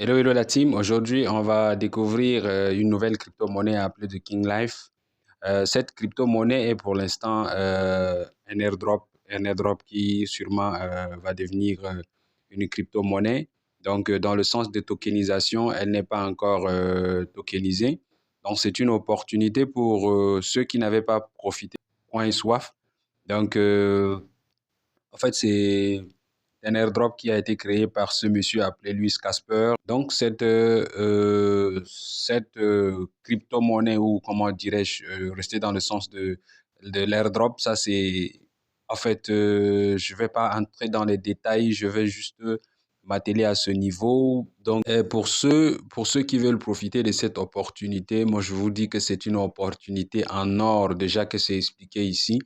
Hello, hello la team. Aujourd'hui, on va découvrir une nouvelle crypto-monnaie appelée de King Life. Cette crypto-monnaie est pour l'instant un airdrop qui sûrement va devenir une crypto-monnaie. Donc, dans le sens de tokenisation, elle n'est pas encore tokenisée. Donc, c'est une opportunité pour ceux qui n'avaient pas profité, point et soif. Donc, en fait, c'est un airdrop qui a été créé par ce monsieur appelé Luis Casper. Donc, cette crypto-monnaie, ou comment dirais-je, rester dans le sens de l'airdrop, ça c'est... En fait, je ne vais pas entrer dans les détails, je vais juste m'atteler à ce niveau. Donc, pour ceux qui veulent profiter de cette opportunité, moi je vous dis que c'est une opportunité en or, déjà que c'est expliqué ici.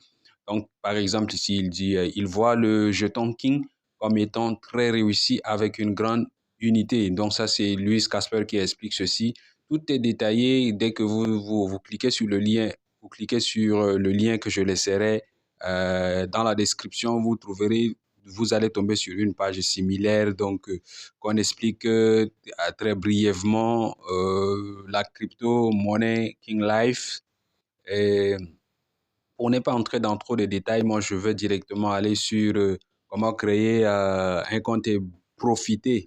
Donc, par exemple, ici, il dit, il voit le jeton King comme étant très réussi avec une grande unité. Donc, ça, c'est Louis Casper qui explique ceci. Tout est détaillé dès que vous cliquez sur le lien. Vous cliquez sur le lien que je laisserai dans la description. Vous allez tomber sur une page similaire, donc qu'on explique très brièvement la crypto-monnaie King Life. Et pour ne pas entrer dans trop de détails, moi, je veux directement aller sur comment créer un compte et profiter,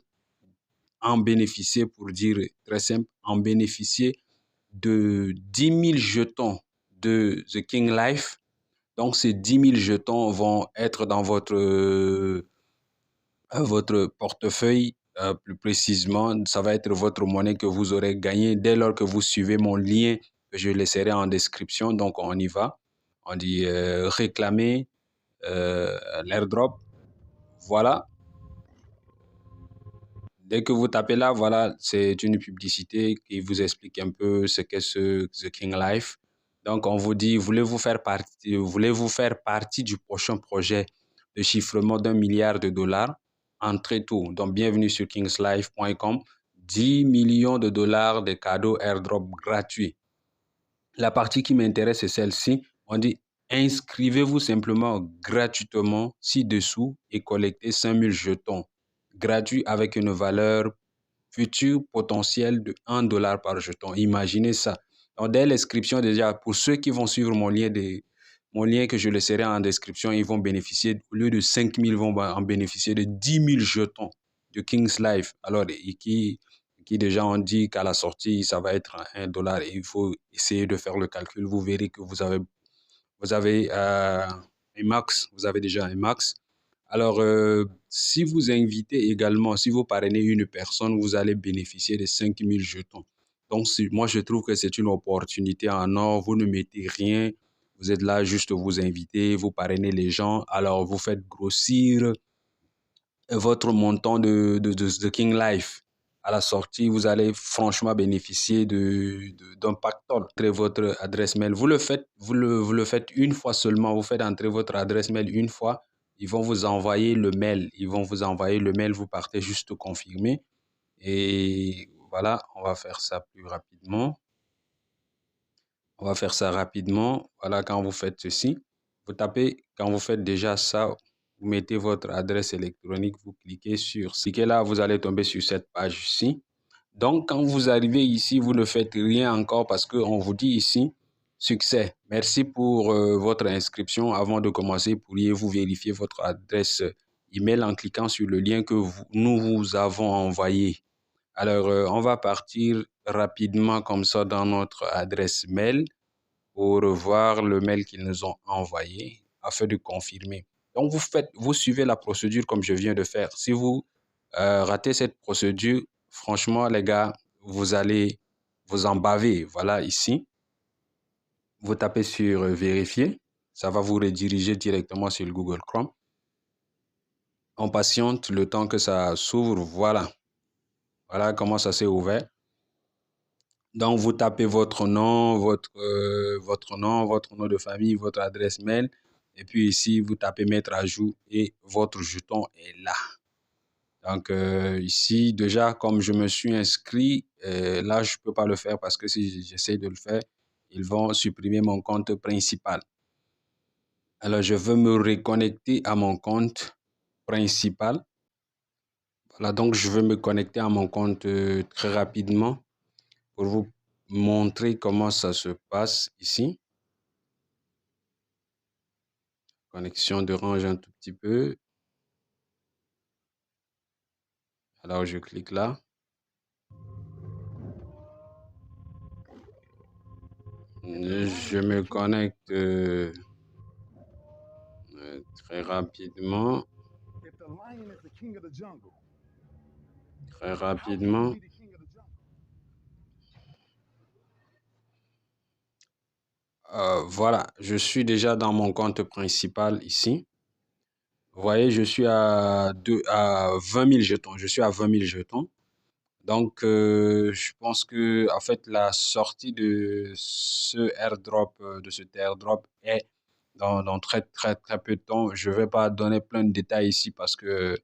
en bénéficier, pour dire très simple, en bénéficier de 10 000 jetons de The King Life. Donc, ces 10 000 jetons vont être dans votre portefeuille. Plus précisément, ça va être votre monnaie que vous aurez gagnée dès lors que vous suivez mon lien que je laisserai en description. Donc, on y va. On dit réclamer l'airdrop. Voilà. Dès que vous tapez là, voilà, c'est une publicité qui vous explique un peu ce qu'est The King Life. Donc, on vous dit, voulez-vous faire partie du prochain projet de chiffrement d'1 milliard de dollars? Entrez tout. Donc, bienvenue sur kingslife.com. 10 millions de dollars de cadeaux airdrop gratuits. La partie qui m'intéresse, c'est celle-ci. On dit, inscrivez-vous simplement gratuitement ci-dessous et collectez 5 000 jetons gratuits avec une valeur future potentielle de 1 dollar par jeton. Imaginez ça. Donc, dès l'inscription, déjà, pour ceux qui vont suivre mon lien que je laisserai en description, ils vont bénéficier, au lieu de 5 000, ils vont en bénéficier de 10 000 jetons de King's Life. Alors, qui déjà ont dit qu'à la sortie, ça va être 1 dollar. Et il faut essayer de faire le calcul. Vous verrez que vous avez un max. Vous avez déjà un max. Alors, si vous invitez également, si vous parrainez une personne, vous allez bénéficier de 5 000 jetons. Donc, moi, je trouve que c'est une opportunité en or. Vous ne mettez rien. Vous êtes là juste vous inviter, vous parrainez les gens. Alors, vous faites grossir votre montant de King Life. À la sortie, vous allez franchement bénéficier d'un pactole. Entrez votre adresse mail. Vous le faites une fois seulement. Vous faites entrer votre adresse mail une fois. Ils vont vous envoyer le mail. Vous partez juste confirmer. Et voilà, on va faire ça plus rapidement. On va faire ça rapidement. Voilà, quand vous faites ceci, quand vous faites déjà ça, vous mettez votre adresse électronique, vous cliquez sur cliquez là, vous allez tomber sur cette page-ci. Donc, quand vous arrivez ici, vous ne faites rien encore parce qu'on vous dit ici, succès. Merci pour votre inscription. Avant de commencer, pourriez-vous vérifier votre adresse email en cliquant sur le lien que nous vous avons envoyé. Alors, on va partir rapidement comme ça dans notre adresse mail pour revoir le mail qu'ils nous ont envoyé afin de confirmer. Donc, vous suivez la procédure comme je viens de faire. Si vous ratez cette procédure, franchement, les gars, vous allez vous en baver. Voilà, ici, vous tapez sur vérifier. Ça va vous rediriger directement sur le Google Chrome. On patiente le temps que ça s'ouvre. Voilà. Voilà comment ça s'est ouvert. Donc, vous tapez votre nom, votre nom de famille, votre adresse mail. Et puis ici, vous tapez mettre à jour et votre jeton est là. Donc, ici, déjà, comme je me suis inscrit, là, je ne peux pas le faire parce que si j'essaie de le faire, ils vont supprimer mon compte principal. Alors, je veux me reconnecter à mon compte principal. Voilà, donc je vais me connecter à mon compte très rapidement pour vous montrer comment ça se passe ici. Connexion dérange un tout petit peu. Alors je clique là. Je me connecte très rapidement. Très rapidement. Voilà, je suis déjà dans mon compte principal ici. Vous voyez, je suis à 20 000 jetons. Je suis à 20 000 jetons. Donc, je pense que, en fait, la sortie de cet airdrop est dans très, très, très peu de temps. Je ne vais pas donner plein de détails ici parce que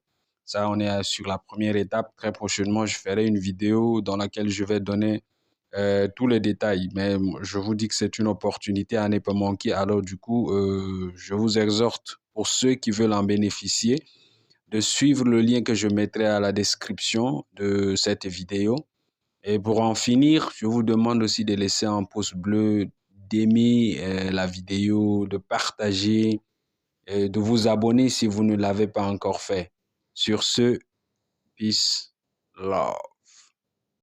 ça, on est sur la première étape. Très prochainement, je ferai une vidéo dans laquelle je vais donner tous les détails. Mais je vous dis que c'est une opportunité à ne pas manquer. Alors, du coup, je vous exhorte, pour ceux qui veulent en bénéficier, de suivre le lien que je mettrai à la description de cette vidéo. Et pour en finir, je vous demande aussi de laisser un pouce bleu, d'aimer la vidéo, de partager, et de vous abonner si vous ne l'avez pas encore fait. Sur ce, peace, love.